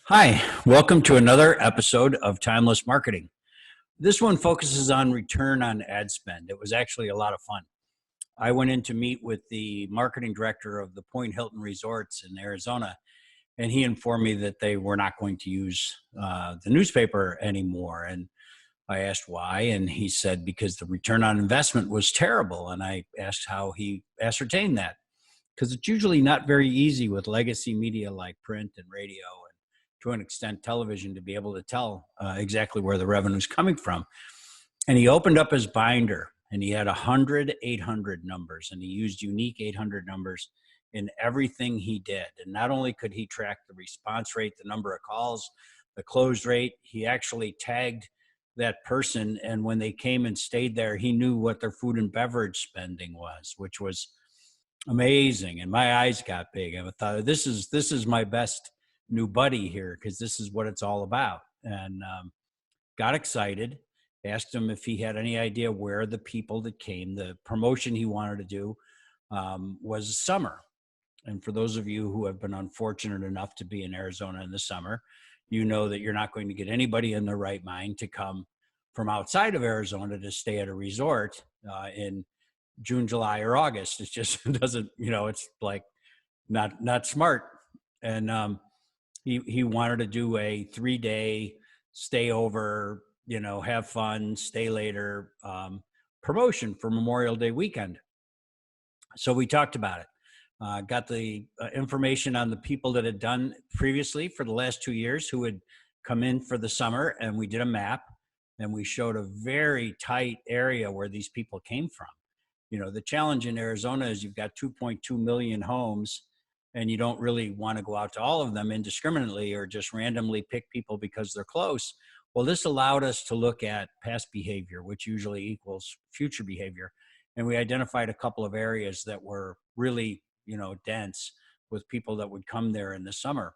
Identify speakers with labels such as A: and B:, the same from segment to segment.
A: Hi, welcome to another episode of Timeless Marketing. This one focuses on return on ad spend. It was actually a lot of fun. I went in to meet with the marketing director of the Point Hilton Resorts in Arizona, and he informed me that they were not going to use the newspaper anymore. And I asked why, and he said because the return on investment was terrible. And I asked how he ascertained that, because it's usually not very easy with legacy media like print and radio and to an extent television to be able to tell exactly where the revenue is coming from. And he opened up his binder and he had 100 800 numbers, and he used unique 800 numbers in everything he did. And not only could he track the response rate, the number of calls, the close rate, he actually tagged that person, and when they came and stayed there, he knew what their food and beverage spending was, which was amazing. And my eyes got big. I thought, this is my best new buddy here, because this is what it's all about. And got excited, asked him if he had any idea where the people that came, the promotion he wanted to do was summer. And for those of you who have been unfortunate enough to be in Arizona in the summer, you know that you're not going to get anybody in their right mind to come from outside of Arizona to stay at a resort in June, July, or August. It just doesn't, it's like not smart. And he wanted to do a 3-day stay over, have fun, stay later promotion for Memorial Day weekend. So we talked about it. Got the information on the people that had done previously for the last 2 years who had come in for the summer, and we did a map and we showed a very tight area where these people came from. The challenge in Arizona is you've got 2.2 million homes, and you don't really want to go out to all of them indiscriminately or just randomly pick people because they're close. Well, this allowed us to look at past behavior, which usually equals future behavior. And we identified a couple of areas that were really, dense with people that would come there in the summer.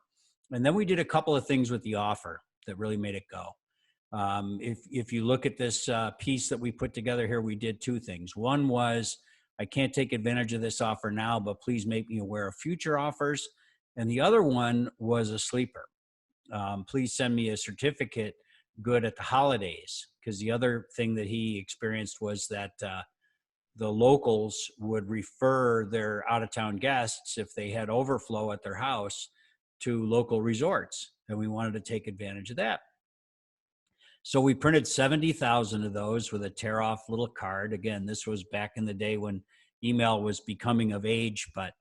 A: And then we did a couple of things with the offer that really made it go. If you look at this piece that we put together here, we did two things. One was, I can't take advantage of this offer now, but please make me aware of future offers. And the other one was a sleeper. Please send me a certificate good at the holidays, because the other thing that he experienced was that the locals would refer their out-of-town guests, if they had overflow at their house, to local resorts. And we wanted to take advantage of that. So we printed 70,000 of those with a tear-off little card. Again, this was back in the day when email was becoming of age, but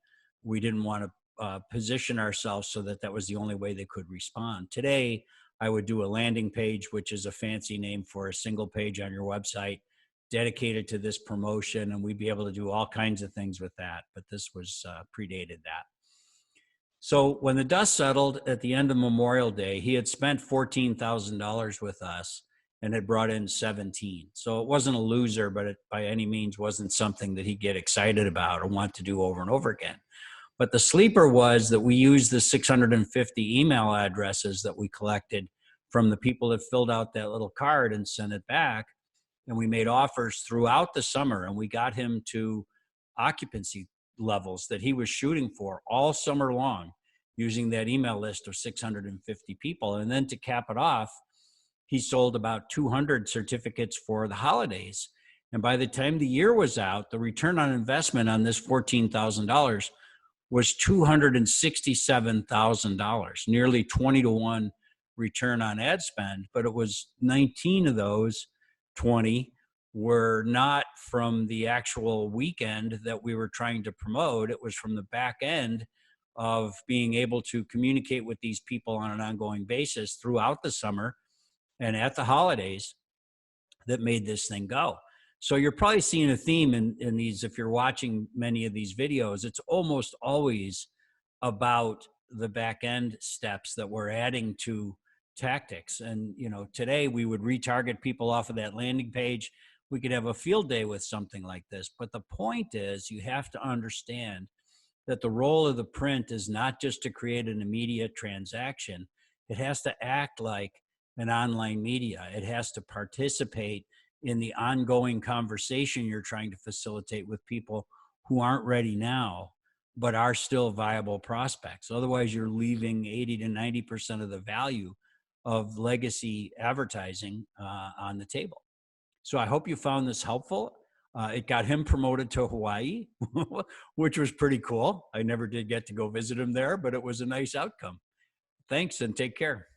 A: we didn't want to position ourselves so that was the only way they could respond. Today, I would do a landing page, which is a fancy name for a single page on your website dedicated to this promotion, and we'd be able to do all kinds of things with that. But this was predated that. So when the dust settled at the end of Memorial Day, he had spent $14,000 with us and had brought in 17. So it wasn't a loser, but it by any means wasn't something that he'd get excited about or want to do over and over again. But the sleeper was that we used the 650 email addresses that we collected from the people that filled out that little card and sent it back. And we made offers throughout the summer, and we got him to occupancy levels that he was shooting for all summer long using that email list of 650 people. And then to cap it off, he sold about 200 certificates for the holidays. And by the time the year was out, the return on investment on this $14,000 was $267,000, nearly 20-to-1 return on ad spend. But it was 19 of those 20 were not from the actual weekend that we were trying to promote. It was from the back end of being able to communicate with these people on an ongoing basis throughout the summer and at the holidays that made this thing go. So you're probably seeing a theme in these. If you're watching many of these videos, it's almost always about the back end steps that we're adding to tactics. And today we would retarget people off of that landing page. We could have a field day with something like this. But the point is, you have to understand that the role of the print is not just to create an immediate transaction. It has to act like an online media. It has to participate in the ongoing conversation you're trying to facilitate with people who aren't ready now, but are still viable prospects. Otherwise, you're leaving 80 to 90% of the value of legacy advertising on the table. So I hope you found this helpful. It got him promoted to Hawaii, which was pretty cool. I never did get to go visit him there, but it was a nice outcome. Thanks and take care.